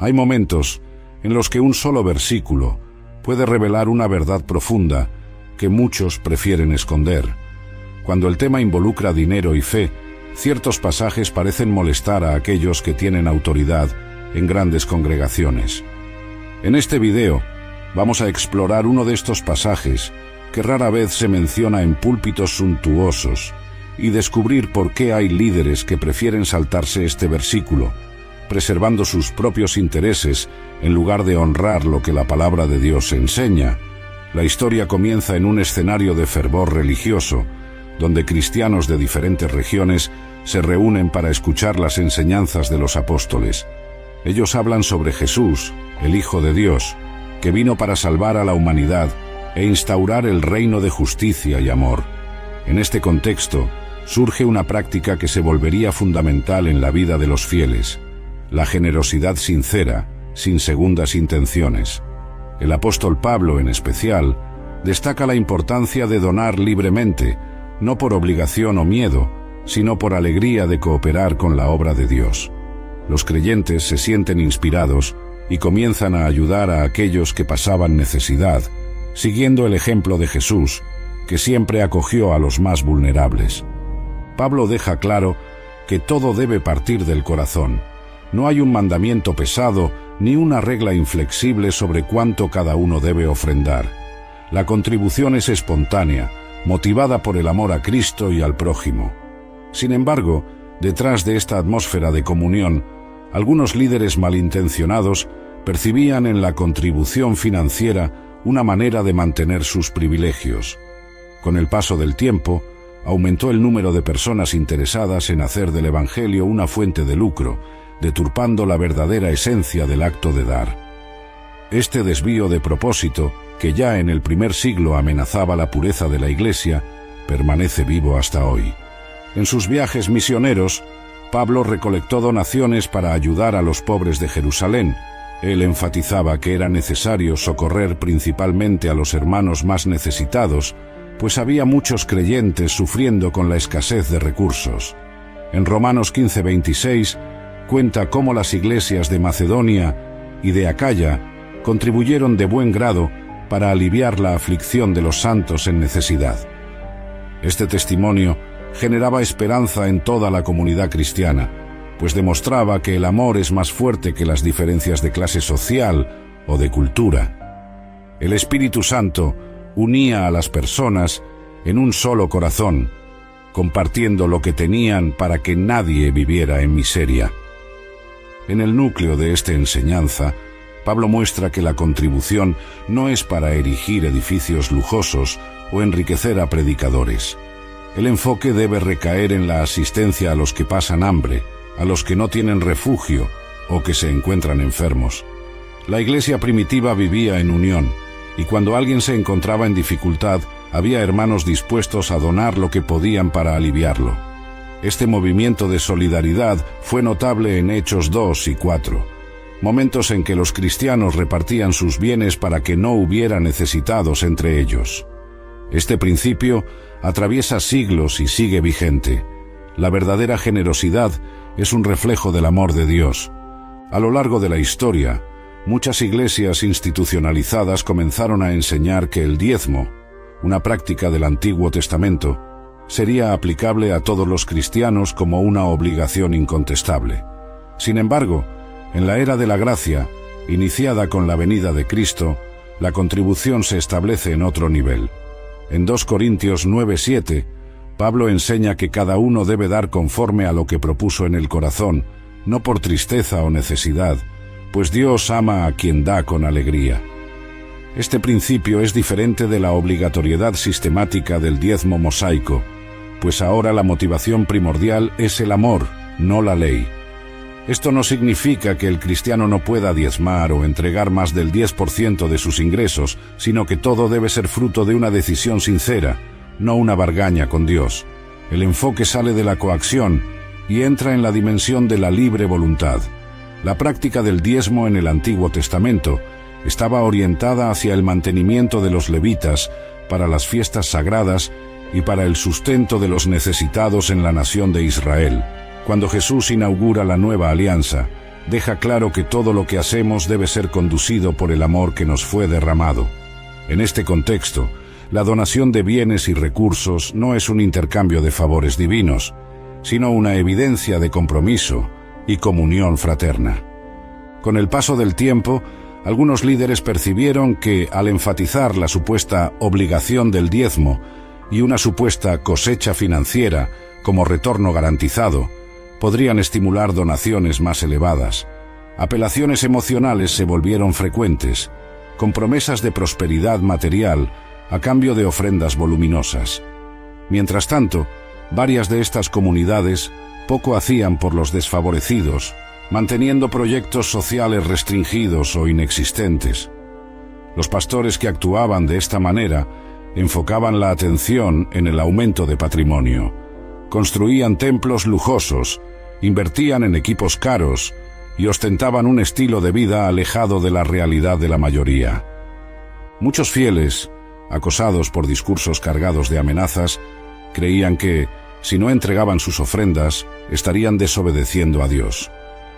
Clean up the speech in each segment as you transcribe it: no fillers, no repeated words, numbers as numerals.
Hay momentos en los que un solo versículo puede revelar una verdad profunda que muchos prefieren esconder. Cuando el tema involucra dinero y fe, ciertos pasajes parecen molestar a aquellos que tienen autoridad en grandes congregaciones. En este video vamos a explorar uno de estos pasajes que rara vez se menciona en púlpitos suntuosos y descubrir por qué hay líderes que prefieren saltarse este versículo, preservando sus propios intereses en lugar de honrar lo que la palabra de Dios enseña. La historia comienza en un escenario de fervor religioso, donde cristianos de diferentes regiones se reúnen para escuchar las enseñanzas de los apóstoles. Ellos hablan sobre Jesús, el Hijo de Dios, que vino para salvar a la humanidad e instaurar el reino de justicia y amor. En este contexto, surge una práctica que se volvería fundamental en la vida de los fieles: la generosidad sincera, sin segundas intenciones. El apóstol Pablo, en especial, destaca la importancia de donar libremente, no por obligación o miedo, sino por alegría de cooperar con la obra de Dios. Los creyentes se sienten inspirados y comienzan a ayudar a aquellos que pasaban necesidad, siguiendo el ejemplo de Jesús, que siempre acogió a los más vulnerables. Pablo deja claro que todo debe partir del corazón. No hay un mandamiento pesado ni una regla inflexible sobre cuánto cada uno debe ofrendar. La contribución es espontánea, motivada por el amor a Cristo y al prójimo. Sin embargo, detrás de esta atmósfera de comunión, algunos líderes malintencionados percibían en la contribución financiera una manera de mantener sus privilegios. Con el paso del tiempo, aumentó el número de personas interesadas en hacer del Evangelio una fuente de lucro, deturpando la verdadera esencia del acto de dar. Este desvío de propósito, que ya en el primer siglo amenazaba la pureza de la Iglesia, permanece vivo hasta hoy. En sus viajes misioneros, Pablo recolectó donaciones para ayudar a los pobres de Jerusalén. Él enfatizaba que era necesario socorrer principalmente a los hermanos más necesitados, pues había muchos creyentes sufriendo con la escasez de recursos. En Romanos 15:26 cuenta cómo las iglesias de Macedonia y de Acaya contribuyeron de buen grado para aliviar la aflicción de los santos en necesidad. Este testimonio generaba esperanza en toda la comunidad cristiana, pues demostraba que el amor es más fuerte que las diferencias de clase social o de cultura. El Espíritu Santo unía a las personas en un solo corazón, compartiendo lo que tenían para que nadie viviera en miseria. En el núcleo de esta enseñanza, Pablo muestra que la contribución no es para erigir edificios lujosos o enriquecer a predicadores. El enfoque debe recaer en la asistencia a los que pasan hambre, a los que no tienen refugio o que se encuentran enfermos. La iglesia primitiva vivía en unión, y cuando alguien se encontraba en dificultad, había hermanos dispuestos a donar lo que podían para aliviarlo. Este movimiento de solidaridad fue notable en Hechos 2 y 4, momentos en que los cristianos repartían sus bienes para que no hubiera necesitados entre ellos. Este principio atraviesa siglos y sigue vigente. La verdadera generosidad es un reflejo del amor de Dios. A lo largo de la historia, muchas iglesias institucionalizadas comenzaron a enseñar que el diezmo, una práctica del Antiguo Testamento, sería aplicable a todos los cristianos como una obligación incontestable. Sin embargo, en la era de la gracia, iniciada con la venida de Cristo, la contribución se establece en otro nivel. En 2 Corintios 9:7, Pablo enseña que cada uno debe dar conforme a lo que propuso en el corazón, no por tristeza o necesidad, pues Dios ama a quien da con alegría. Este principio es diferente de la obligatoriedad sistemática del diezmo mosaico, pues ahora la motivación primordial es el amor, no la ley. Esto no significa que el cristiano no pueda diezmar o entregar más del 10% de sus ingresos, sino que todo debe ser fruto de una decisión sincera, no una bargaña con Dios. El enfoque sale de la coacción y entra en la dimensión de la libre voluntad. La práctica del diezmo en el Antiguo Testamento estaba orientada hacia el mantenimiento de los levitas para las fiestas sagradas y para el sustento de los necesitados en la nación de Israel. Cuando Jesús inaugura la nueva alianza, deja claro que todo lo que hacemos debe ser conducido por el amor que nos fue derramado. En este contexto, la donación de bienes y recursos no es un intercambio de favores divinos, sino una evidencia de compromiso y comunión fraterna. Con el paso del tiempo, algunos líderes percibieron que, al enfatizar la supuesta obligación del diezmo y una supuesta cosecha financiera como retorno garantizado, podrían estimular donaciones más elevadas. Apelaciones emocionales se volvieron frecuentes, con promesas de prosperidad material a cambio de ofrendas voluminosas. Mientras tanto, varias de estas comunidades poco hacían por los desfavorecidos, manteniendo proyectos sociales restringidos o inexistentes. Los pastores que actuaban de esta manera enfocaban la atención en el aumento de patrimonio. Construían templos lujosos, invertían en equipos caros y ostentaban un estilo de vida alejado de la realidad de la mayoría. Muchos fieles, acosados por discursos cargados de amenazas, creían que, si no entregaban sus ofrendas, estarían desobedeciendo a Dios.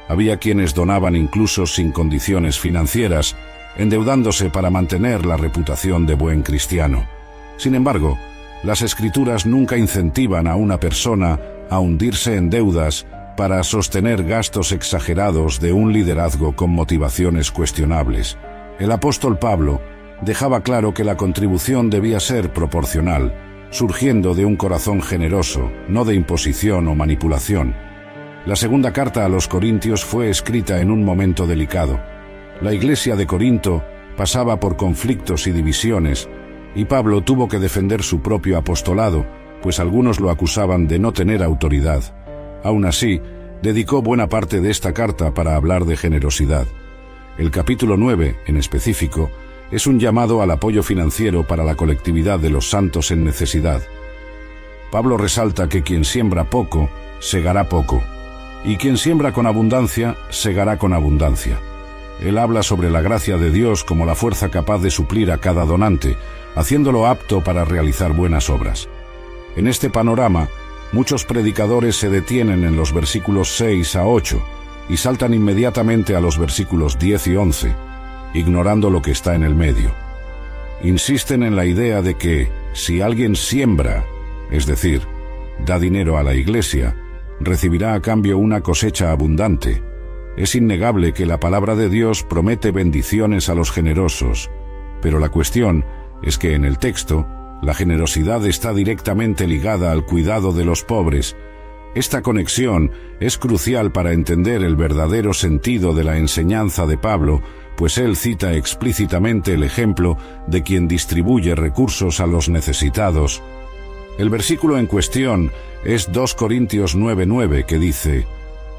Había quienes donaban incluso sin condiciones financieras, endeudándose para mantener la reputación de buen cristiano. Sin embargo, las Escrituras nunca incentivan a una persona a hundirse en deudas para sostener gastos exagerados de un liderazgo con motivaciones cuestionables. El apóstol Pablo dejaba claro que la contribución debía ser proporcional, surgiendo de un corazón generoso, no de imposición o manipulación. La segunda carta a los Corintios fue escrita en un momento delicado. La iglesia de Corinto pasaba por conflictos y divisiones, y Pablo tuvo que defender su propio apostolado, pues algunos lo acusaban de no tener autoridad. Aún así, dedicó buena parte de esta carta para hablar de generosidad. El capítulo 9, en específico, es un llamado al apoyo financiero para la colectividad de los santos en necesidad. Pablo resalta que quien siembra poco, segará poco, y quien siembra con abundancia, segará con abundancia. Él habla sobre la gracia de Dios como la fuerza capaz de suplir a cada donante, haciéndolo apto para realizar buenas obras. En este panorama, muchos predicadores se detienen en los versículos 6 a 8 y saltan inmediatamente a los versículos 10 y 11, ignorando lo que está en el medio. Insisten en la idea de que, si alguien siembra, es decir, da dinero a la iglesia, recibirá a cambio una cosecha abundante. Es innegable que la palabra de Dios promete bendiciones a los generosos, pero la cuestión es que en el texto, la generosidad está directamente ligada al cuidado de los pobres. Esta conexión es crucial para entender el verdadero sentido de la enseñanza de Pablo, pues él cita explícitamente el ejemplo de quien distribuye recursos a los necesitados. El versículo en cuestión es 2 Corintios 9:9, que dice: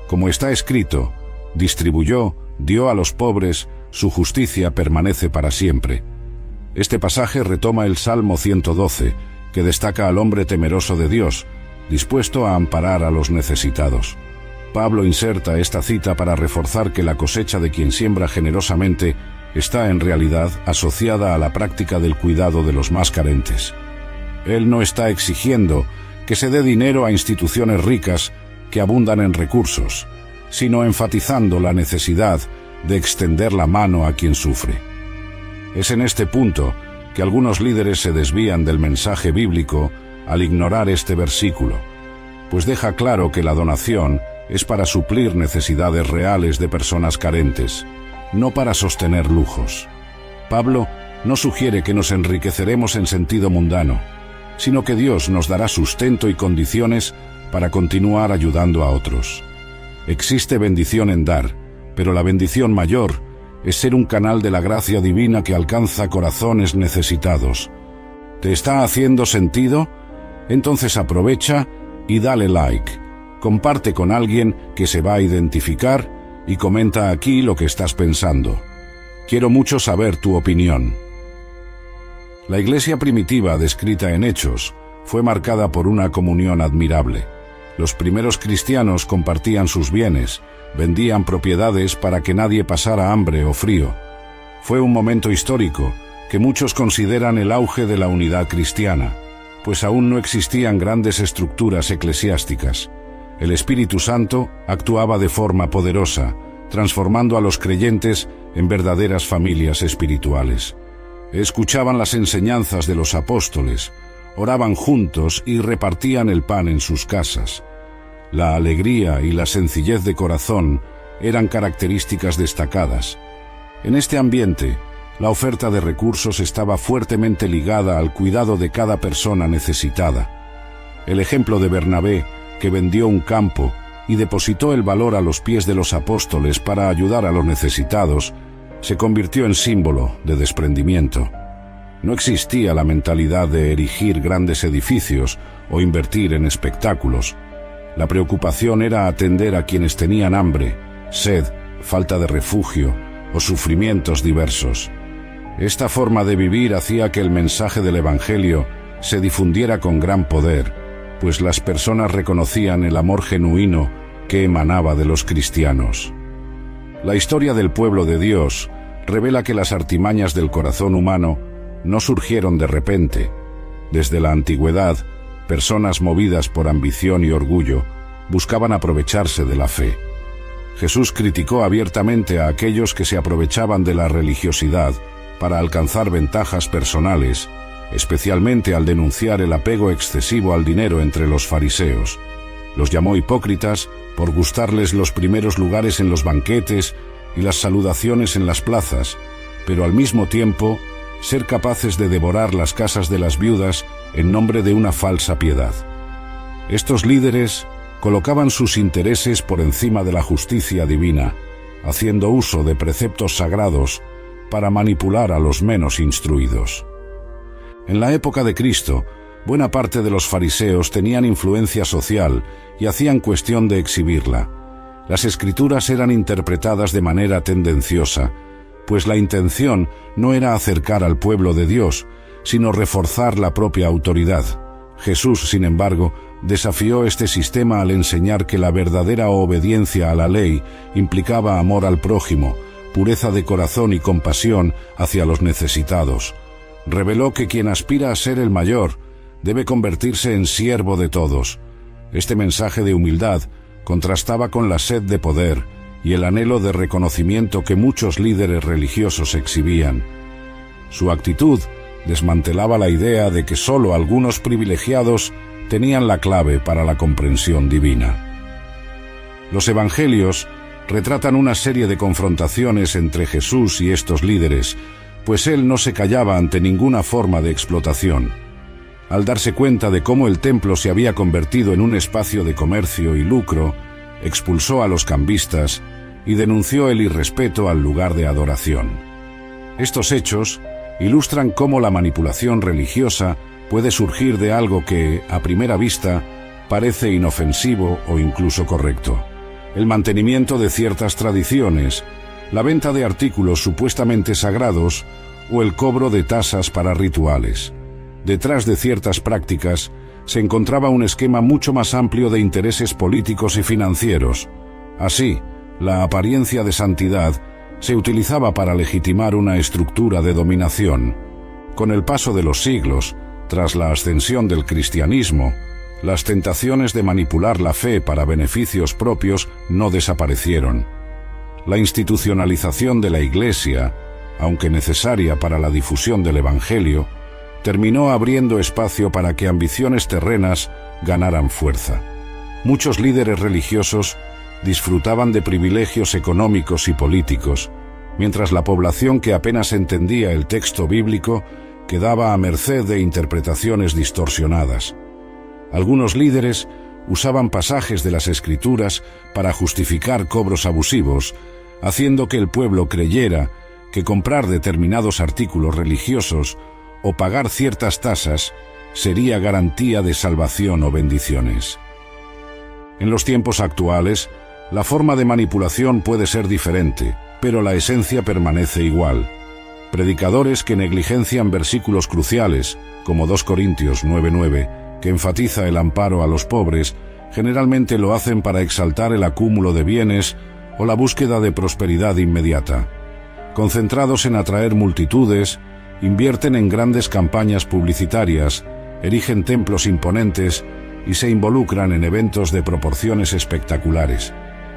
como está escrito, distribuyó, dio a los pobres, su justicia permanece para siempre. Este pasaje retoma el Salmo 112, que destaca al hombre temeroso de Dios, dispuesto a amparar a los necesitados. Pablo inserta esta cita para reforzar que la cosecha de quien siembra generosamente está en realidad asociada a la práctica del cuidado de los más carentes. Él no está exigiendo que se dé dinero a instituciones ricas que abundan en recursos, sino enfatizando la necesidad de extender la mano a quien sufre. Es en este punto que algunos líderes se desvían del mensaje bíblico al ignorar este versículo, pues deja claro que la donación es para suplir necesidades reales de personas carentes, no para sostener lujos. Pablo no sugiere que nos enriqueceremos en sentido mundano, sino que Dios nos dará sustento y condiciones para continuar ayudando a otros. Existe bendición en dar, pero la bendición mayor es ser un canal de la gracia divina que alcanza corazones necesitados. ¿Te está haciendo sentido? Entonces aprovecha y dale like. Comparte con alguien que se va a identificar y comenta aquí lo que estás pensando. Quiero mucho saber tu opinión. La iglesia primitiva descrita en Hechos fue marcada por una comunión admirable. Los primeros cristianos compartían sus bienes, vendían propiedades para que nadie pasara hambre o frío. Fue un momento histórico que muchos consideran el auge de la unidad cristiana, pues aún no existían grandes estructuras eclesiásticas. El Espíritu Santo actuaba de forma poderosa, transformando a los creyentes en verdaderas familias espirituales. Escuchaban las enseñanzas de los apóstoles, oraban juntos y repartían el pan en sus casas. La alegría y la sencillez de corazón eran características destacadas. En este ambiente, la oferta de recursos estaba fuertemente ligada al cuidado de cada persona necesitada. El ejemplo de Bernabé, que vendió un campo y depositó el valor a los pies de los apóstoles para ayudar a los necesitados, se convirtió en símbolo de desprendimiento. No existía la mentalidad de erigir grandes edificios o invertir en espectáculos. La preocupación era atender a quienes tenían hambre, sed, falta de refugio o sufrimientos diversos. Esta forma de vivir hacía que el mensaje del Evangelio se difundiera con gran poder, pues las personas reconocían el amor genuino que emanaba de los cristianos. La historia del pueblo de Dios revela que las artimañas del corazón humano no surgieron de repente. Desde la antigüedad, personas movidas por ambición y orgullo buscaban aprovecharse de la fe. Jesús criticó abiertamente a aquellos que se aprovechaban de la religiosidad para alcanzar ventajas personales, especialmente al denunciar el apego excesivo al dinero entre los fariseos. Los llamó hipócritas por gustarles los primeros lugares en los banquetes y las saludaciones en las plazas, pero al mismo tiempo ser capaces de devorar las casas de las viudas en nombre de una falsa piedad. Estos líderes colocaban sus intereses por encima de la justicia divina, haciendo uso de preceptos sagrados para manipular a los menos instruidos. En la época de Cristo, buena parte de los fariseos tenían influencia social y hacían cuestión de exhibirla. Las escrituras eran interpretadas de manera tendenciosa, pues la intención no era acercar al pueblo de Dios, sino reforzar la propia autoridad. Jesús, sin embargo, desafió este sistema al enseñar que la verdadera obediencia a la ley implicaba amor al prójimo, pureza de corazón y compasión hacia los necesitados. Reveló que quien aspira a ser el mayor debe convertirse en siervo de todos. Este mensaje de humildad contrastaba con la sed de poder y el anhelo de reconocimiento que muchos líderes religiosos exhibían. Su actitud desmantelaba la idea de que solo algunos privilegiados tenían la clave para la comprensión divina. Los evangelios retratan una serie de confrontaciones entre Jesús y estos líderes, pues él no se callaba ante ninguna forma de explotación. Al darse cuenta de cómo el templo se había convertido en un espacio de comercio y lucro, expulsó a los cambistas y denunció el irrespeto al lugar de adoración. Estos hechos ilustran cómo la manipulación religiosa puede surgir de algo que, a primera vista, parece inofensivo o incluso correcto. El mantenimiento de ciertas tradiciones, la venta de artículos supuestamente sagrados o el cobro de tasas para rituales. Detrás de ciertas prácticas se encontraba un esquema mucho más amplio de intereses políticos y financieros. Así, la apariencia de santidad se utilizaba para legitimar una estructura de dominación. Con el paso de los siglos, tras la ascensión del cristianismo, las tentaciones de manipular la fe para beneficios propios no desaparecieron. La institucionalización de la Iglesia, aunque necesaria para la difusión del Evangelio, terminó abriendo espacio para que ambiciones terrenas ganaran fuerza. Muchos líderes religiosos disfrutaban de privilegios económicos y políticos, mientras la población que apenas entendía el texto bíblico quedaba a merced de interpretaciones distorsionadas. Algunos líderes usaban pasajes de las Escrituras para justificar cobros abusivos, haciendo que el pueblo creyera que comprar determinados artículos religiosos o pagar ciertas tasas sería garantía de salvación o bendiciones. En los tiempos actuales, la forma de manipulación puede ser diferente, pero la esencia permanece igual. Predicadores que negligencian versículos cruciales, como 2 Corintios 9:9, que enfatiza el amparo a los pobres, generalmente lo hacen para exaltar el acúmulo de bienes o la búsqueda de prosperidad inmediata. Concentrados en atraer multitudes, invierten en grandes campañas publicitarias, erigen templos imponentes y se involucran en eventos de proporciones espectaculares.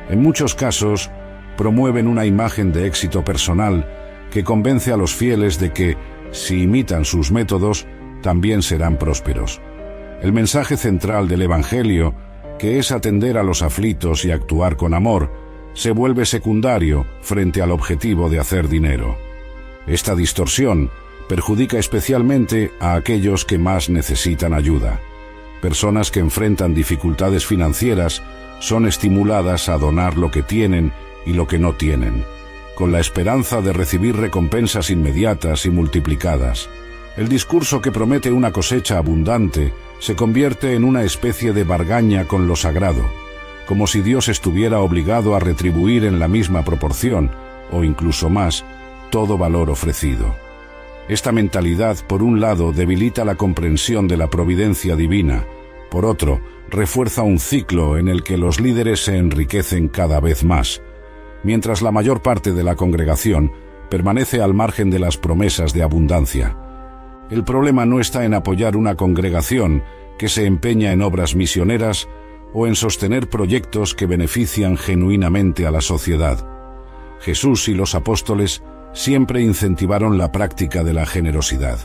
En muchos casos, promueven una imagen de éxito personal que convence a los fieles de que, si imitan sus métodos, también serán prósperos. El mensaje central del Evangelio, que es atender a los aflitos y actuar con amor, se vuelve secundario frente al objetivo de hacer dinero. Esta distorsión perjudica especialmente a aquellos que más necesitan ayuda. Personas que enfrentan dificultades financieras son estimuladas a donar lo que tienen y lo que no tienen, con la esperanza de recibir recompensas inmediatas y multiplicadas. El discurso que promete una cosecha abundante se convierte en una especie de bargaña con lo sagrado, como si Dios estuviera obligado a retribuir en la misma proporción, o incluso más, todo valor ofrecido. Esta mentalidad, por un lado, debilita la comprensión de la providencia divina, por otro, refuerza un ciclo en el que los líderes se enriquecen cada vez más, mientras la mayor parte de la congregación permanece al margen de las promesas de abundancia. El problema no está en apoyar una congregación que se empeña en obras misioneras o en sostener proyectos que benefician genuinamente a la sociedad. Jesús y los apóstoles siempre incentivaron la práctica de la generosidad.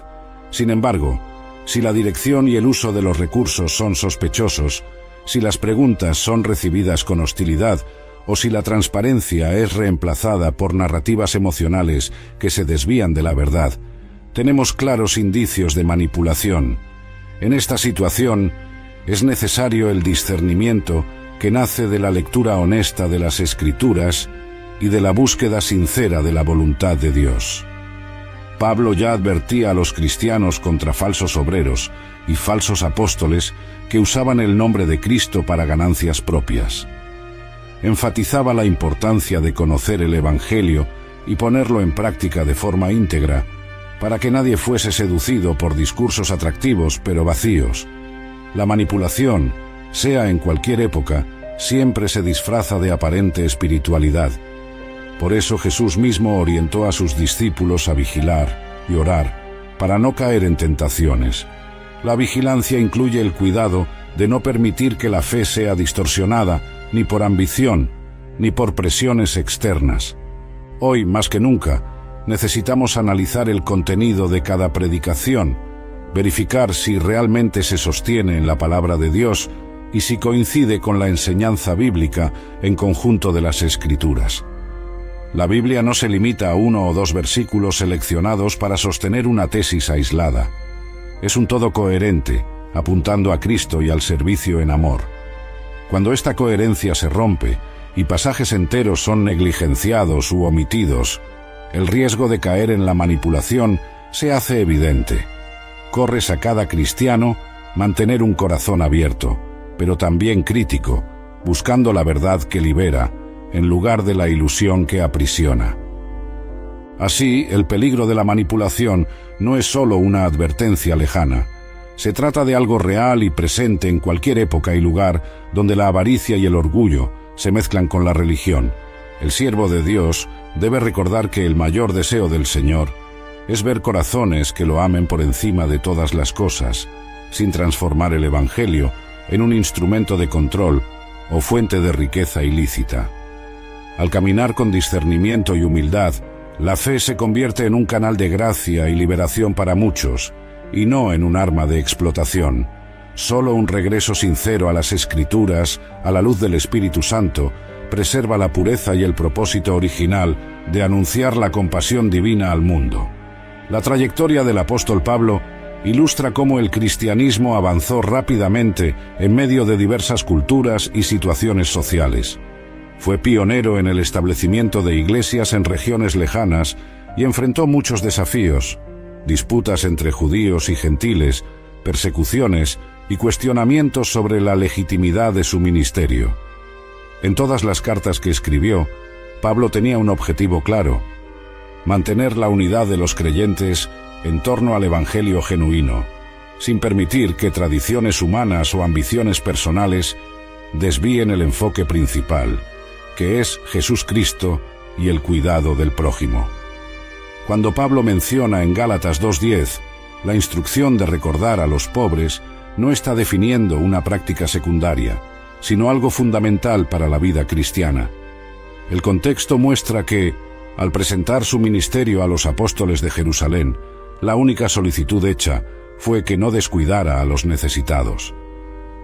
Sin embargo, si la dirección y el uso de los recursos son sospechosos, si las preguntas son recibidas con hostilidad o si la transparencia es reemplazada por narrativas emocionales que se desvían de la verdad, tenemos claros indicios de manipulación. En esta situación, es necesario el discernimiento que nace de la lectura honesta de las Escrituras y de la búsqueda sincera de la voluntad de Dios. Pablo ya advertía a los cristianos contra falsos obreros y falsos apóstoles que usaban el nombre de Cristo para ganancias propias. Enfatizaba la importancia de conocer el Evangelio y ponerlo en práctica de forma íntegra, para que nadie fuese seducido por discursos atractivos pero vacíos. La manipulación, sea en cualquier época, siempre se disfraza de aparente espiritualidad. Por eso Jesús mismo orientó a sus discípulos a vigilar y orar, para no caer en tentaciones. La vigilancia incluye el cuidado de no permitir que la fe sea distorsionada, ni por ambición, ni por presiones externas. Hoy, más que nunca, necesitamos analizar el contenido de cada predicación, verificar si realmente se sostiene en la palabra de Dios y si coincide con la enseñanza bíblica en conjunto de las Escrituras. La Biblia no se limita a 1 o 2 versículos seleccionados para sostener una tesis aislada. Es un todo coherente, apuntando a Cristo y al servicio en amor. Cuando esta coherencia se rompe y pasajes enteros son negligenciados u omitidos, el riesgo de caer en la manipulación se hace evidente. Corres a cada cristiano mantener un corazón abierto, pero también crítico, buscando la verdad que libera, en lugar de la ilusión que aprisiona. Así, el peligro de la manipulación no es solo una advertencia lejana. Se trata de algo real y presente en cualquier época y lugar donde la avaricia y el orgullo se mezclan con la religión. El siervo de Dios debe recordar que el mayor deseo del Señor es ver corazones que lo amen por encima de todas las cosas, sin transformar el Evangelio en un instrumento de control o fuente de riqueza ilícita. Al caminar con discernimiento y humildad, la fe se convierte en un canal de gracia y liberación para muchos, y no en un arma de explotación. Solo un regreso sincero a las Escrituras, a la luz del Espíritu Santo, preserva la pureza y el propósito original de anunciar la compasión divina al mundo. La trayectoria del apóstol Pablo ilustra cómo el cristianismo avanzó rápidamente en medio de diversas culturas y situaciones sociales. Fue pionero en el establecimiento de iglesias en regiones lejanas y enfrentó muchos desafíos: disputas entre judíos y gentiles, persecuciones y cuestionamientos sobre la legitimidad de su ministerio. En todas las cartas que escribió, Pablo tenía un objetivo claro: mantener la unidad de los creyentes en torno al Evangelio genuino, sin permitir que tradiciones humanas o ambiciones personales desvíen el enfoque principal, que es Jesús Cristo y el cuidado del prójimo. Cuando Pablo menciona en Gálatas 2:10 la instrucción de recordar a los pobres, no está definiendo una práctica secundaria, sino algo fundamental para la vida cristiana. El contexto muestra que, al presentar su ministerio a los apóstoles de Jerusalén, la única solicitud hecha fue que no descuidara a los necesitados.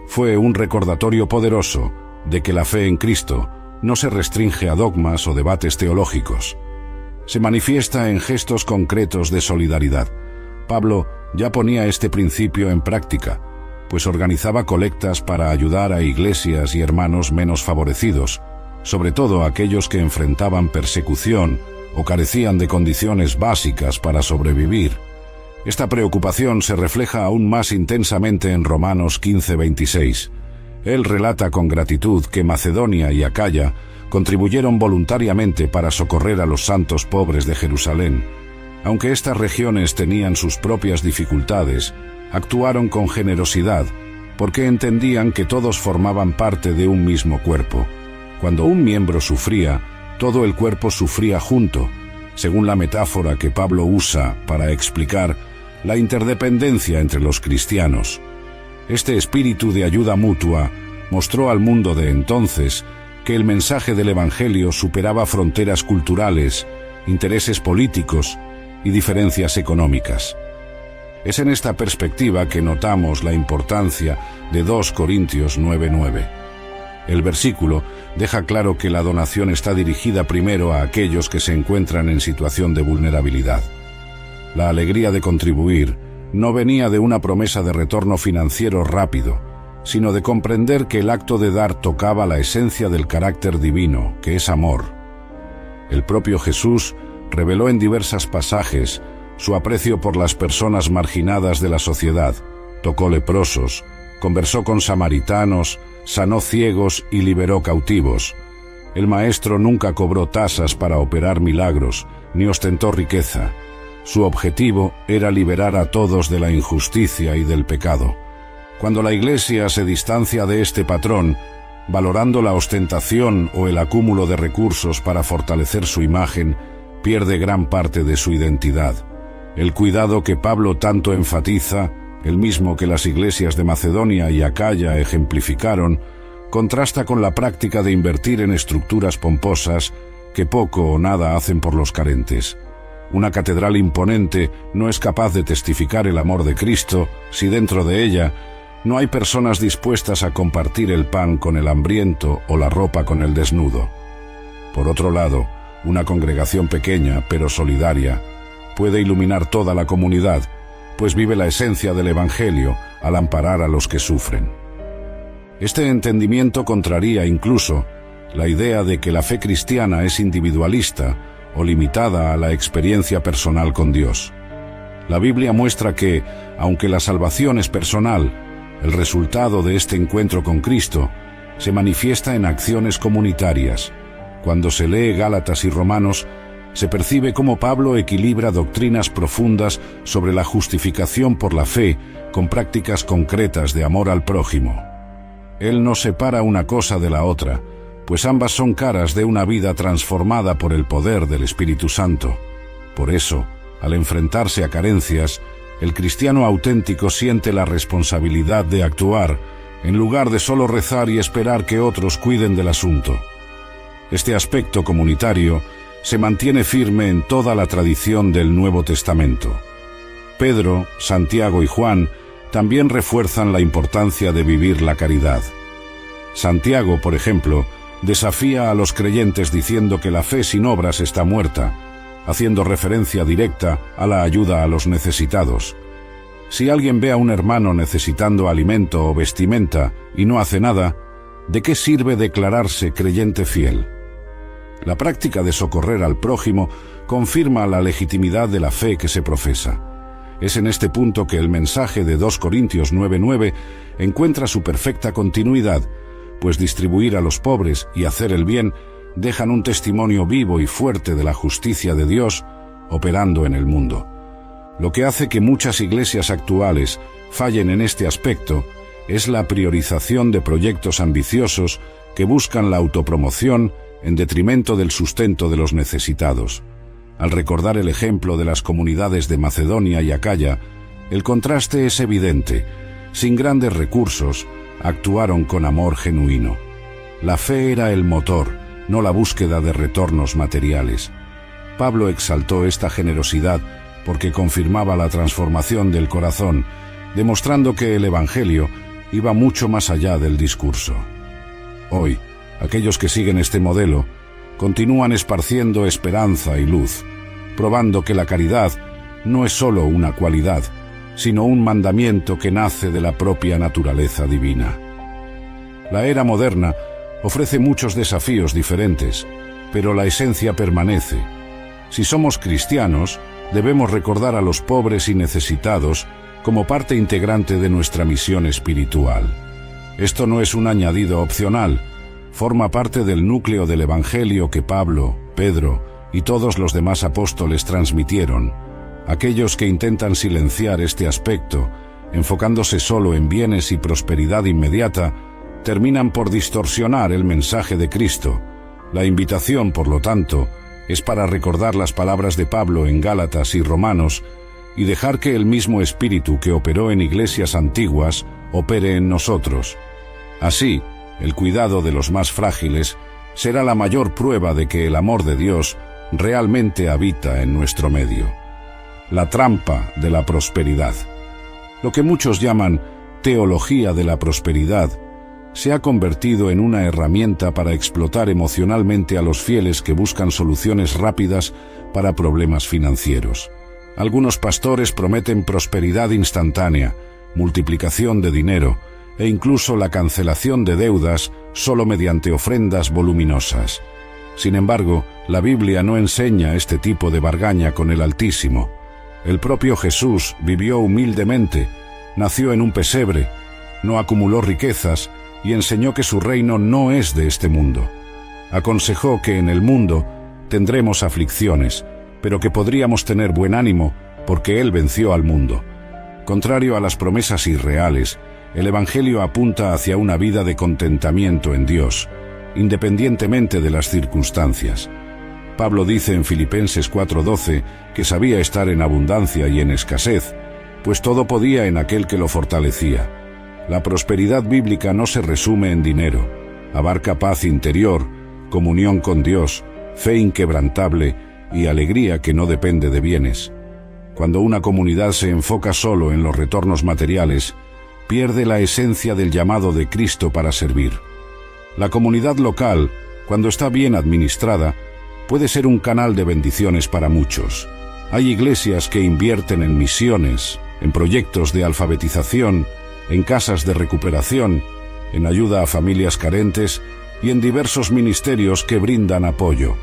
Fue un recordatorio poderoso de que la fe en Cristo no se restringe a dogmas o debates teológicos. Se manifiesta en gestos concretos de solidaridad. Pablo ya ponía este principio en práctica, pues organizaba colectas para ayudar a iglesias y hermanos menos favorecidos, sobre todo aquellos que enfrentaban persecución o carecían de condiciones básicas para sobrevivir. Esta preocupación se refleja aún más intensamente en Romanos 15:26. Él relata con gratitud que Macedonia y Acaya contribuyeron voluntariamente para socorrer a los santos pobres de Jerusalén. Aunque estas regiones tenían sus propias dificultades, actuaron con generosidad, porque entendían que todos formaban parte de un mismo cuerpo. Cuando un miembro sufría, todo el cuerpo sufría junto, según la metáfora que Pablo usa para explicar la interdependencia entre los cristianos. Este espíritu de ayuda mutua mostró al mundo de entonces que el mensaje del Evangelio superaba fronteras culturales, intereses políticos y diferencias económicas. Es en esta perspectiva que notamos la importancia de 2 Corintios 9:9. El versículo deja claro que la donación está dirigida primero a aquellos que se encuentran en situación de vulnerabilidad. La alegría de contribuir no venía de una promesa de retorno financiero rápido, sino de comprender que el acto de dar tocaba la esencia del carácter divino, que es amor. El propio Jesús reveló en diversos pasajes su aprecio por las personas marginadas de la sociedad, tocó leprosos, conversó con samaritanos, sanó ciegos y liberó cautivos. El Maestro nunca cobró tasas para operar milagros, ni ostentó riqueza. Su objetivo era liberar a todos de la injusticia y del pecado. Cuando la Iglesia se distancia de este patrón, valorando la ostentación o el acúmulo de recursos para fortalecer su imagen, pierde gran parte de su identidad. El cuidado que Pablo tanto enfatiza, el mismo que las iglesias de Macedonia y Acaya ejemplificaron, contrasta con la práctica de invertir en estructuras pomposas que poco o nada hacen por los carentes. Una catedral imponente no es capaz de testificar el amor de Cristo si dentro de ella no hay personas dispuestas a compartir el pan con el hambriento o la ropa con el desnudo. Por otro lado, una congregación pequeña pero solidaria puede iluminar toda la comunidad, pues vive la esencia del Evangelio al amparar a los que sufren. Este entendimiento contraría incluso la idea de que la fe cristiana es individualista o limitada a la experiencia personal con Dios. La Biblia muestra que, aunque la salvación es personal, el resultado de este encuentro con Cristo se manifiesta en acciones comunitarias. Cuando se lee Gálatas y Romanos, se percibe cómo Pablo equilibra doctrinas profundas sobre la justificación por la fe con prácticas concretas de amor al prójimo. Él no separa una cosa de la otra, pues ambas son caras de una vida transformada por el poder del Espíritu Santo. Por eso, al enfrentarse a carencias, el cristiano auténtico siente la responsabilidad de actuar, en lugar de solo rezar y esperar que otros cuiden del asunto. Este aspecto comunitario se mantiene firme en toda la tradición del Nuevo Testamento. Pedro, Santiago y Juan también refuerzan la importancia de vivir la caridad. Santiago, por ejemplo, desafía a los creyentes diciendo que la fe sin obras está muerta, haciendo referencia directa a la ayuda a los necesitados. Si alguien ve a un hermano necesitando alimento o vestimenta y no hace nada, ¿de qué sirve declararse creyente fiel? La práctica de socorrer al prójimo confirma la legitimidad de la fe que se profesa. Es en este punto que el mensaje de 2 Corintios 9:9 encuentra su perfecta continuidad, pues distribuir a los pobres y hacer el bien dejan un testimonio vivo y fuerte de la justicia de Dios operando en el mundo. Lo que hace que muchas iglesias actuales fallen en este aspecto es la priorización de proyectos ambiciosos que buscan la autopromoción en detrimento del sustento de los necesitados. Al recordar el ejemplo de las comunidades de Macedonia y Acaya, el contraste es evidente. Sin grandes recursos, actuaron con amor genuino. La fe era el motor, no la búsqueda de retornos materiales. Pablo exaltó esta generosidad porque confirmaba la transformación del corazón, demostrando que el Evangelio iba mucho más allá del discurso. Hoy, aquellos que siguen este modelo continúan esparciendo esperanza y luz, probando que la caridad no es solo una cualidad, sino un mandamiento que nace de la propia naturaleza divina. La era moderna ofrece muchos desafíos diferentes, pero la esencia permanece. Si somos cristianos, debemos recordar a los pobres y necesitados como parte integrante de nuestra misión espiritual. Esto no es un añadido opcional, forma parte del núcleo del Evangelio que Pablo, Pedro y todos los demás apóstoles transmitieron. Aquellos que intentan silenciar este aspecto, enfocándose solo en bienes y prosperidad inmediata, terminan por distorsionar el mensaje de Cristo. La invitación, por lo tanto, es para recordar las palabras de Pablo en Gálatas y Romanos y dejar que el mismo espíritu que operó en iglesias antiguas opere en nosotros. Así, el cuidado de los más frágiles será la mayor prueba de que el amor de Dios realmente habita en nuestro medio. La trampa de la prosperidad. Lo que muchos llaman teología de la prosperidad se ha convertido en una herramienta para explotar emocionalmente a los fieles que buscan soluciones rápidas para problemas financieros. Algunos pastores prometen prosperidad instantánea, multiplicación de dinero e incluso la cancelación de deudas solo mediante ofrendas voluminosas. Sin embargo, la Biblia no enseña este tipo de bargaña con el Altísimo. El propio Jesús vivió humildemente, nació en un pesebre, no acumuló riquezas y enseñó que su reino no es de este mundo. Aconsejó que en el mundo tendremos aflicciones, pero que podríamos tener buen ánimo porque Él venció al mundo. Contrario a las promesas irreales, el Evangelio apunta hacia una vida de contentamiento en Dios, independientemente de las circunstancias. Pablo dice en Filipenses 4:12 que sabía estar en abundancia y en escasez, pues todo podía en aquel que lo fortalecía. La prosperidad bíblica no se resume en dinero, abarca paz interior, comunión con Dios, fe inquebrantable y alegría que no depende de bienes. Cuando una comunidad se enfoca solo en los retornos materiales, pierde la esencia del llamado de Cristo para servir. La comunidad local, cuando está bien administrada, puede ser un canal de bendiciones para muchos. Hay iglesias que invierten en misiones, en proyectos de alfabetización, en casas de recuperación, en ayuda a familias carentes y en diversos ministerios que brindan apoyo.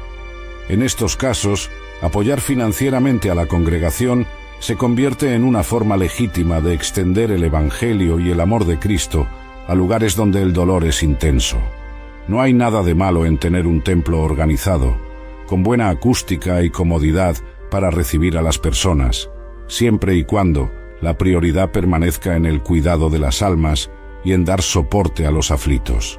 En estos casos, apoyar financieramente a la congregación se convierte en una forma legítima de extender el Evangelio y el amor de Cristo a lugares donde el dolor es intenso. No hay nada de malo en tener un templo organizado, con buena acústica y comodidad para recibir a las personas, siempre y cuando la prioridad permanezca en el cuidado de las almas y en dar soporte a los aflitos.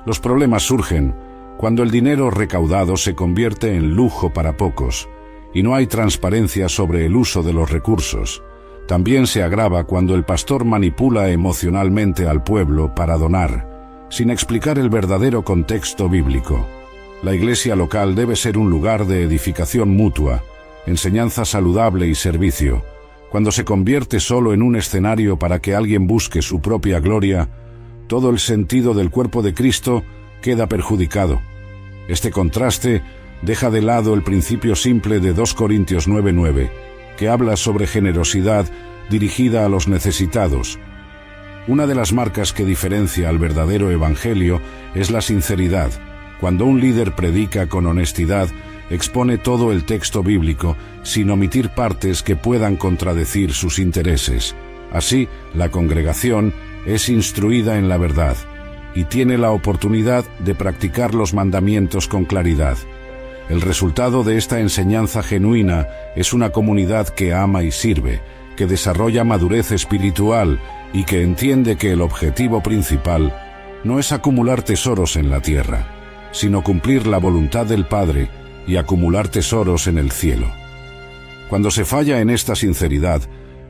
Los problemas surgen cuando el dinero recaudado se convierte en lujo para pocos y no hay transparencia sobre el uso de los recursos. También se agrava cuando el pastor manipula emocionalmente al pueblo para donar, sin explicar el verdadero contexto bíblico. La iglesia local debe ser un lugar de edificación mutua, enseñanza saludable y servicio. Cuando se convierte solo en un escenario para que alguien busque su propia gloria, todo el sentido del cuerpo de Cristo queda perjudicado. Este contraste deja de lado el principio simple de 2 Corintios 9:9, que habla sobre generosidad dirigida a los necesitados. Una de las marcas que diferencia al verdadero evangelio es la sinceridad. Cuando un líder predica con honestidad, expone todo el texto bíblico sin omitir partes que puedan contradecir sus intereses. Así, la congregación es instruida en la verdad y tiene la oportunidad de practicar los mandamientos con claridad. El resultado de esta enseñanza genuina es una comunidad que ama y sirve, que desarrolla madurez espiritual y que entiende que el objetivo principal no es acumular tesoros en la tierra, sino cumplir la voluntad del Padre y acumular tesoros en el cielo. Cuando se falla en esta sinceridad,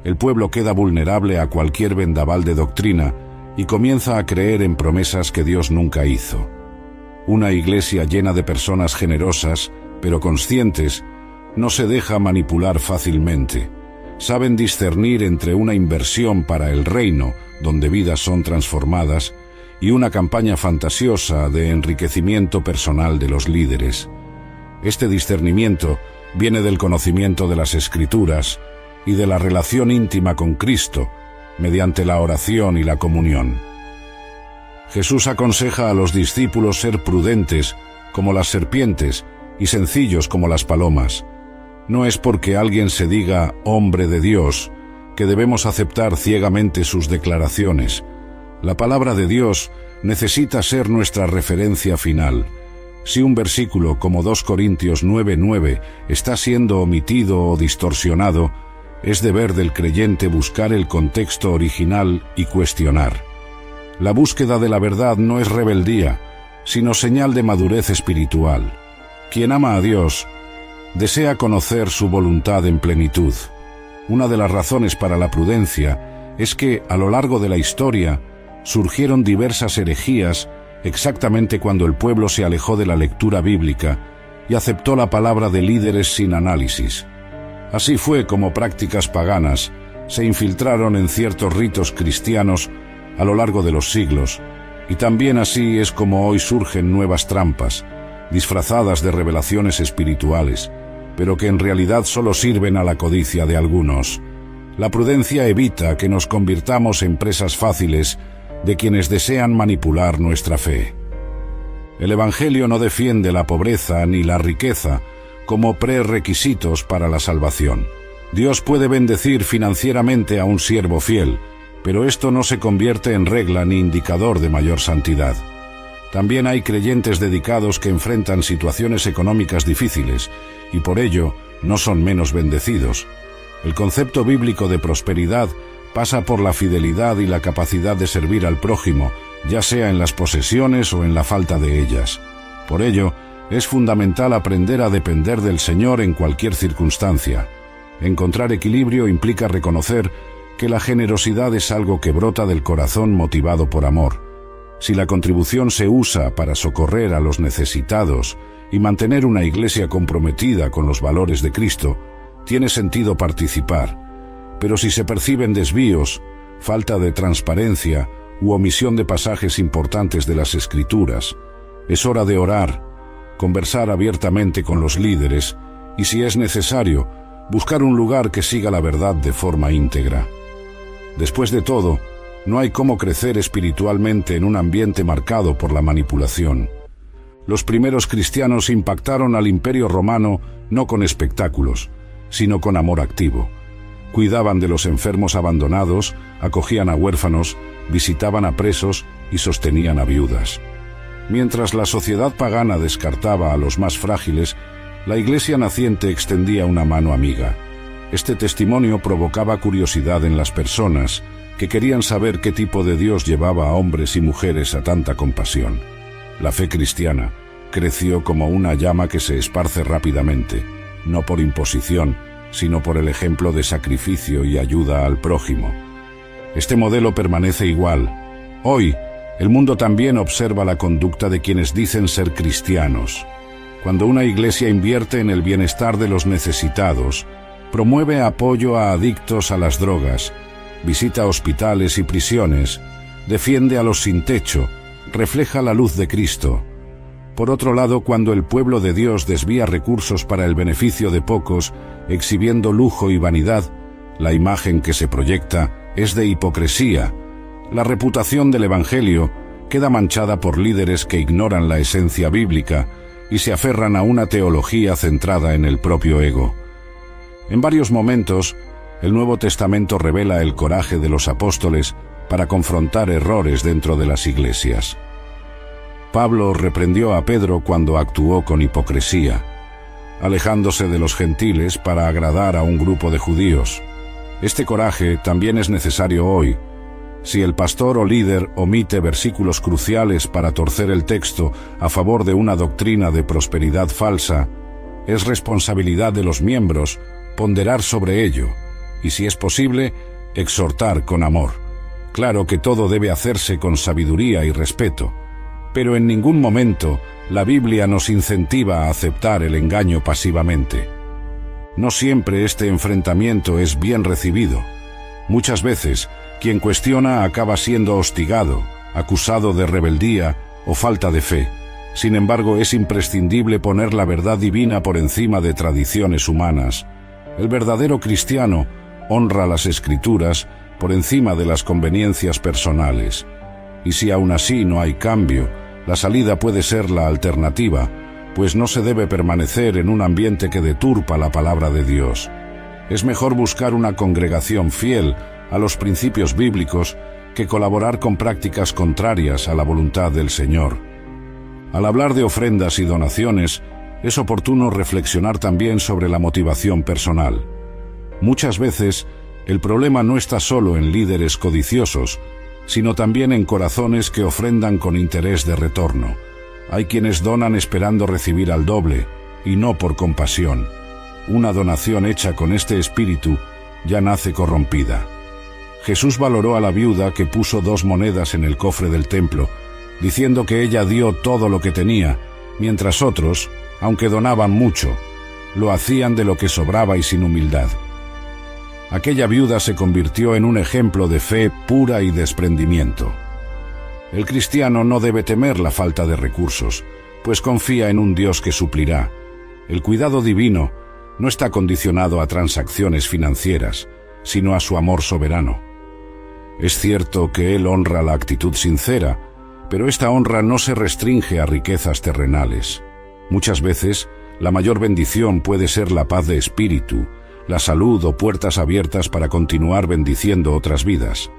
el pueblo queda vulnerable a cualquier vendaval de doctrina y comienza a creer en promesas que Dios nunca hizo. Una iglesia llena de personas generosas, pero conscientes, no se deja manipular fácilmente. Saben discernir entre una inversión para el reino, donde vidas son transformadas, y una campaña fantasiosa de enriquecimiento personal de los líderes. Este discernimiento viene del conocimiento de las Escrituras y de la relación íntima con Cristo, mediante la oración y la comunión. Jesús aconseja a los discípulos ser prudentes como las serpientes y sencillos como las palomas. No es porque alguien se diga hombre de Dios que debemos aceptar ciegamente sus declaraciones. La palabra de Dios necesita ser nuestra referencia final. Si un versículo como 2 Corintios 9:9 está siendo omitido o distorsionado, es deber del creyente buscar el contexto original y cuestionar. La búsqueda de la verdad no es rebeldía, sino señal de madurez espiritual. Quien ama a Dios desea conocer su voluntad en plenitud. Una de las razones para la prudencia es que, a lo largo de la historia, surgieron diversas herejías exactamente cuando el pueblo se alejó de la lectura bíblica y aceptó la palabra de líderes sin análisis. Así fue como prácticas paganas se infiltraron en ciertos ritos cristianos a lo largo de los siglos, y también así es como hoy surgen nuevas trampas, disfrazadas de revelaciones espirituales, pero que en realidad solo sirven a la codicia de algunos. La prudencia evita que nos convirtamos en presas fáciles de quienes desean manipular nuestra fe. El Evangelio no defiende la pobreza ni la riqueza como prerequisitos para la salvación. Dios puede bendecir financieramente a un siervo fiel, pero esto no se convierte en regla ni indicador de mayor santidad. También hay creyentes dedicados que enfrentan situaciones económicas difíciles y por ello no son menos bendecidos. El concepto bíblico de prosperidad pasa por la fidelidad y la capacidad de servir al prójimo, ya sea en las posesiones o en la falta de ellas. Por ello, es fundamental aprender a depender del Señor en cualquier circunstancia. Encontrar equilibrio implica reconocer que la generosidad es algo que brota del corazón motivado por amor. Si la contribución se usa para socorrer a los necesitados y mantener una iglesia comprometida con los valores de Cristo, tiene sentido participar. Pero si se perciben desvíos, falta de transparencia u omisión de pasajes importantes de las Escrituras, es hora de orar, conversar abiertamente con los líderes y, si es necesario, buscar un lugar que siga la verdad de forma íntegra. Después de todo, no hay cómo crecer espiritualmente en un ambiente marcado por la manipulación. Los primeros cristianos impactaron al Imperio Romano no con espectáculos, sino con amor activo. Cuidaban de los enfermos abandonados, acogían a huérfanos, visitaban a presos y sostenían a viudas. Mientras la sociedad pagana descartaba a los más frágiles, la iglesia naciente extendía una mano amiga. Este testimonio provocaba curiosidad en las personas, que querían saber qué tipo de Dios llevaba a hombres y mujeres a tanta compasión. La fe cristiana creció como una llama que se esparce rápidamente, no por imposición, sino por el ejemplo de sacrificio y ayuda al prójimo. Este modelo permanece igual. Hoy, el mundo también observa la conducta de quienes dicen ser cristianos. Cuando una iglesia invierte en el bienestar de los necesitados, promueve apoyo a adictos a las drogas, visita hospitales y prisiones, defiende a los sin techo, refleja la luz de Cristo. Por otro lado, cuando el pueblo de Dios desvía recursos para el beneficio de pocos, exhibiendo lujo y vanidad, la imagen que se proyecta es de hipocresía. La reputación del Evangelio queda manchada por líderes que ignoran la esencia bíblica y se aferran a una teología centrada en el propio ego. En varios momentos, el Nuevo Testamento revela el coraje de los apóstoles para confrontar errores dentro de las iglesias. Pablo reprendió a Pedro cuando actuó con hipocresía, alejándose de los gentiles para agradar a un grupo de judíos. Este coraje también es necesario hoy. Si el pastor o líder omite versículos cruciales para torcer el texto a favor de una doctrina de prosperidad falsa, es responsabilidad de los miembros ponderar sobre ello y, si es posible, exhortar con amor. Claro que todo debe hacerse con sabiduría y respeto, Pero en ningún momento la Biblia nos incentiva a aceptar el engaño pasivamente. No siempre este enfrentamiento es bien recibido. Muchas veces, quien cuestiona acaba siendo hostigado, acusado de rebeldía o falta de fe. Sin embargo, es imprescindible poner la verdad divina por encima de tradiciones humanas. El verdadero cristiano honra las Escrituras por encima de las conveniencias personales. Y si aún así no hay cambio, la salida puede ser la alternativa, pues no se debe permanecer en un ambiente que deturpa la palabra de Dios. Es mejor buscar una congregación fiel a los principios bíblicos que colaborar con prácticas contrarias a la voluntad del Señor. Al hablar de ofrendas y donaciones, es oportuno reflexionar también sobre la motivación personal. Muchas veces, el problema no está solo en líderes codiciosos, sino también en corazones que ofrendan con interés de retorno. Hay quienes donan esperando recibir al doble, y no por compasión. Una donación hecha con este espíritu ya nace corrompida. Jesús valoró a la viuda que puso 2 monedas en el cofre del templo, diciendo que ella dio todo lo que tenía, mientras otros, aunque donaban mucho, lo hacían de lo que sobraba y sin humildad. Aquella viuda se convirtió en un ejemplo de fe pura y desprendimiento. El cristiano no debe temer la falta de recursos, pues confía en un Dios que suplirá. El cuidado divino no está condicionado a transacciones financieras, sino a su amor soberano. Es cierto que Él honra la actitud sincera, pero esta honra no se restringe a riquezas terrenales. Muchas veces, la mayor bendición puede ser la paz de espíritu, la salud o puertas abiertas para continuar bendiciendo otras vidas.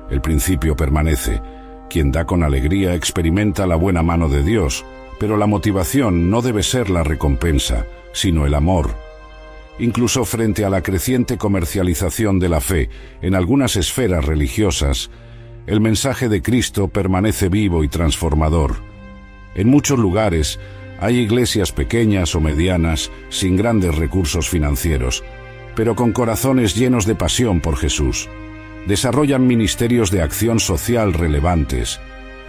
El principio permanece. Quien da con alegría experimenta la buena mano de Dios, pero la motivación no debe ser la recompensa, sino el amor. Incluso frente a la creciente comercialización de la fe en algunas esferas religiosas, el mensaje de Cristo permanece vivo y transformador. En muchos lugares hay iglesias pequeñas o medianas sin grandes recursos financieros, pero con corazones llenos de pasión por Jesús. Desarrollan ministerios de acción social relevantes,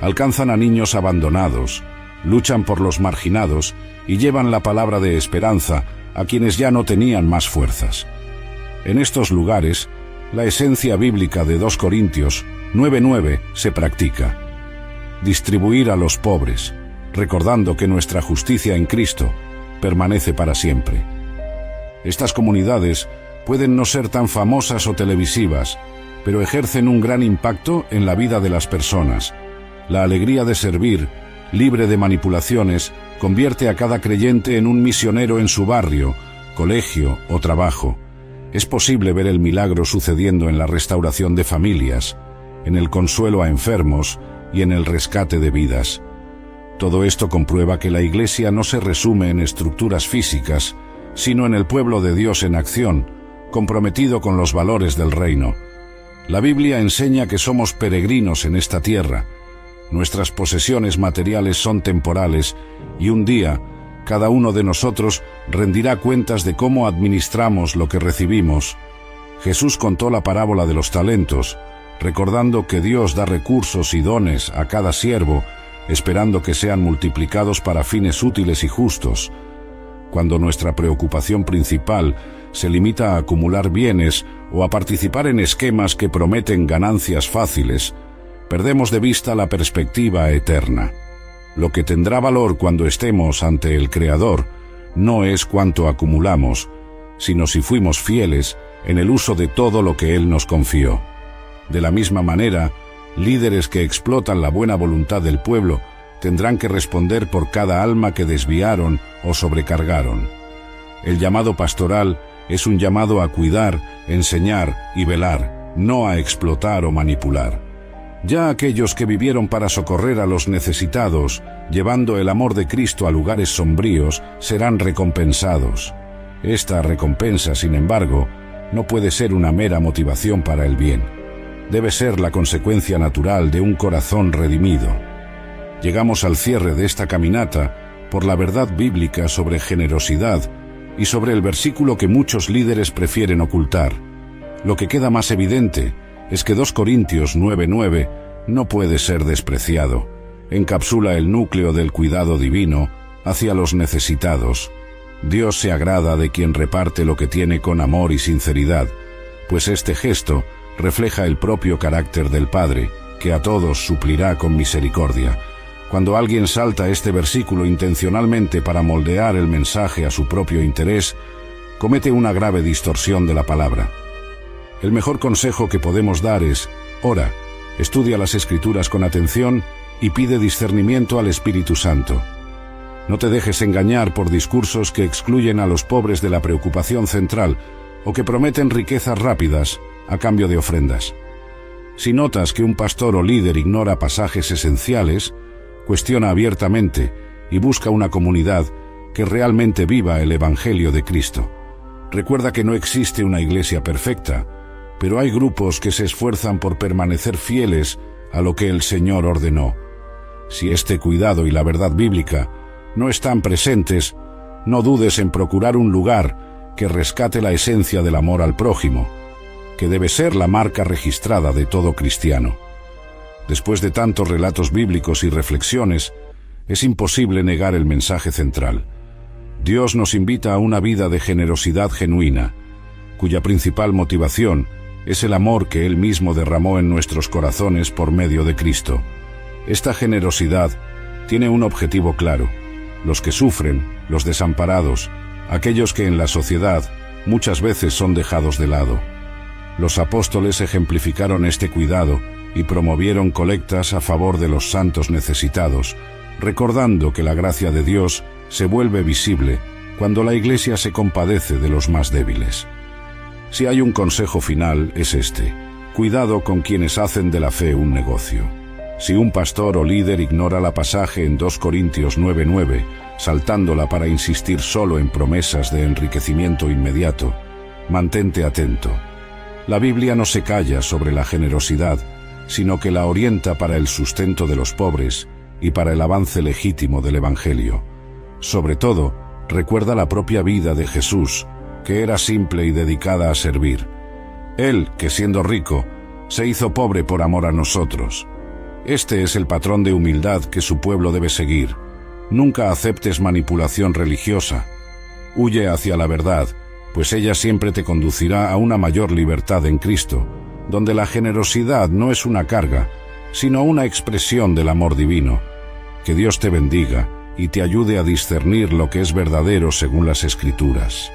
alcanzan a niños abandonados, luchan por los marginados y llevan la palabra de esperanza a quienes ya no tenían más fuerzas. En estos lugares, la esencia bíblica de 2 Corintios 9:9 se practica. Distribuir a los pobres, recordando que nuestra justicia en Cristo permanece para siempre. Estas comunidades pueden no ser tan famosas o televisivas, pero ejercen un gran impacto en la vida de las personas. La alegría de servir, libre de manipulaciones, convierte a cada creyente en un misionero en su barrio, colegio o trabajo. Es posible ver el milagro sucediendo en la restauración de familias, en el consuelo a enfermos y en el rescate de vidas. Todo esto comprueba que la Iglesia no se resume en estructuras físicas, sino en el pueblo de Dios en acción, comprometido con los valores del reino. La Biblia enseña que somos peregrinos en esta tierra. Nuestras posesiones materiales son temporales y un día cada uno de nosotros rendirá cuentas de cómo administramos lo que recibimos. Jesús contó la parábola de los talentos, recordando que Dios da recursos y dones a cada siervo, esperando que sean multiplicados para fines útiles y justos. Cuando nuestra preocupación principal se limita a acumular bienes o a participar en esquemas que prometen ganancias fáciles, perdemos de vista la perspectiva eterna. Lo que tendrá valor cuando estemos ante el Creador no es cuánto acumulamos, sino si fuimos fieles en el uso de todo lo que Él nos confió. De la misma manera, líderes que explotan la buena voluntad del pueblo tendrán que responder por cada alma que desviaron o sobrecargaron. El llamado pastoral es un llamado a cuidar, enseñar y velar, no a explotar o manipular. Ya aquellos que vivieron para socorrer a los necesitados, llevando el amor de Cristo a lugares sombríos, serán recompensados. Esta recompensa, sin embargo, no puede ser una mera motivación para el bien. Debe ser la consecuencia natural de un corazón redimido. Llegamos al cierre de esta caminata por la verdad bíblica sobre generosidad y sobre el versículo que muchos líderes prefieren ocultar. Lo que queda más evidente es que 2 Corintios 9:9 no puede ser despreciado. encapsula el núcleo del cuidado divino hacia los necesitados. Dios se agrada de quien reparte lo que tiene con amor y sinceridad, pues este gesto refleja el propio carácter del Padre, que a todos suplirá con misericordia. Cuando alguien salta este versículo intencionalmente para moldear el mensaje a su propio interés, comete una grave distorsión de la palabra. El mejor consejo que podemos dar es: ora, estudia las Escrituras con atención y pide discernimiento al Espíritu Santo. No te dejes engañar por discursos que excluyen a los pobres de la preocupación central o que prometen riquezas rápidas a cambio de ofrendas. Si notas que un pastor o líder ignora pasajes esenciales, cuestiona abiertamente y busca una comunidad que realmente viva el Evangelio de Cristo. Recuerda que no existe una iglesia perfecta, pero hay grupos que se esfuerzan por permanecer fieles a lo que el Señor ordenó. Si este cuidado y la verdad bíblica no están presentes, no dudes en procurar un lugar que rescate la esencia del amor al prójimo, que debe ser la marca registrada de todo cristiano. Después de tantos relatos bíblicos y reflexiones, es imposible negar el mensaje central. Dios nos invita a una vida de generosidad genuina, cuya principal motivación es el amor que Él mismo derramó en nuestros corazones por medio de Cristo. Esta generosidad tiene un objetivo claro: los que sufren, los desamparados, aquellos que en la sociedad muchas veces son dejados de lado. Los apóstoles ejemplificaron este cuidado y promovieron colectas a favor de los santos necesitados, recordando que la gracia de Dios se vuelve visible cuando la Iglesia se compadece de los más débiles. Si hay un consejo final, es este: cuidado con quienes hacen de la fe un negocio. Si un pastor o líder ignora la pasaje en 2 Corintios 9:9, saltándola para insistir solo en promesas de enriquecimiento inmediato, mantente atento. La Biblia no se calla sobre la generosidad, sino que la orienta para el sustento de los pobres y para el avance legítimo del Evangelio. Sobre todo, recuerda la propia vida de Jesús, que era simple y dedicada a servir. Él, que siendo rico, se hizo pobre por amor a nosotros. Este es el patrón de humildad que su pueblo debe seguir. Nunca aceptes manipulación religiosa. Huye hacia la verdad, pues ella siempre te conducirá a una mayor libertad en Cristo, donde la generosidad no es una carga, sino una expresión del amor divino. Que Dios te bendiga y te ayude a discernir lo que es verdadero según las Escrituras.